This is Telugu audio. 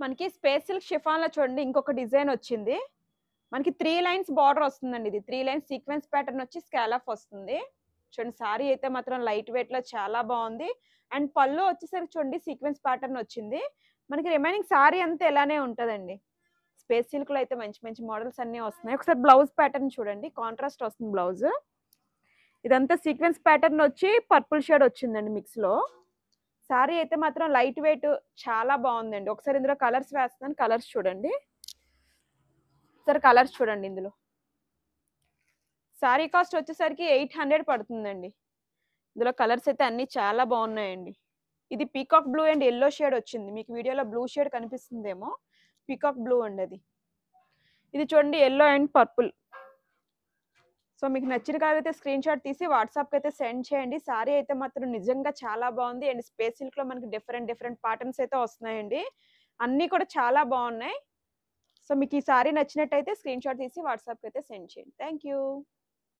మనకి స్పేస్ సిల్క్ షిఫాన్‌లో చూడండి ఇంకొక డిజైన్ వచ్చింది. మనకి 3 లైన్స్ బార్డర్ వస్తుందండి ఇది. 3 లైన్స్ సీక్వెన్స్ ప్యాటర్న్ వచ్చి స్కాలప్ వస్తుంది. చూడండి సారీ అయితే మాత్రం లైట్ వెయిట్‌లో చాలా బావుంది. అండ్ పళ్ళు వచ్చేసరికి చూడండి సీక్వెన్స్ ప్యాటర్న్ వచ్చింది. మనకి రిమైనింగ్ సారీ అంతా ఇలానే ఉంటదండి. స్పేస్ సిల్క్‌లో అయితే మంచి మంచి మోడల్స్ అన్నీ వస్తున్నాయి. ఒకసారి బ్లౌజ్ ప్యాటర్న్ చూడండి. కాంట్రాస్ట్ వస్తుంది బ్లౌజ్. ఇదంతా సీక్వెన్స్ ప్యాటర్న్ వచ్చి పర్పుల్ షేడ్ వచ్చిందండి మిక్స్‌లో. సారీ అయితే మాత్రం లైట్ వెయిట్ చాలా బావుందండి. ఒకసారి ఇందులో కలర్స్ వేస్తున్నాను. కలర్స్ చూడండి. ఒకసారి కలర్స్ చూడండి ఇందులో. సారీ కాస్ట్ వచ్చేసరికి 800 పడుతుందండి. ఇందులో కలర్స్ అయితే అన్నీ చాలా బావున్నాయండి. ఇది peacock blue and yellow shade వచ్చింది. మీకు వీడియోలో బ్లూ షేడ్ కనిపిస్తుందేమో. పీకాక్ బ్లూ అండి అది. ఇది చూడండి యెల్లో అండ్ పర్పుల్. సో, మీకు నచ్చిన కలర్ అయితే స్క్రీన్‌షాట్ తీసి వాట్సాప్‌కి అయితే సెండ్ చేయండి. సారీ అయితే మాత్రం నిజంగా చాలా బావుంది. అండ్ స్పేస్ సిల్క్‌లో మనకి డిఫరెంట్ డిఫరెంట్ ప్యాటర్న్స్ అయితే వస్తున్నాయండి. అన్నీ కూడా చాలా బావున్నాయి. సో, మీకు ఈ సారీ నచ్చినట్టయితే స్క్రీన్‌షాట్ తీసి వాట్సాప్‌కి అయితే సెండ్ చేయండి. Thank you.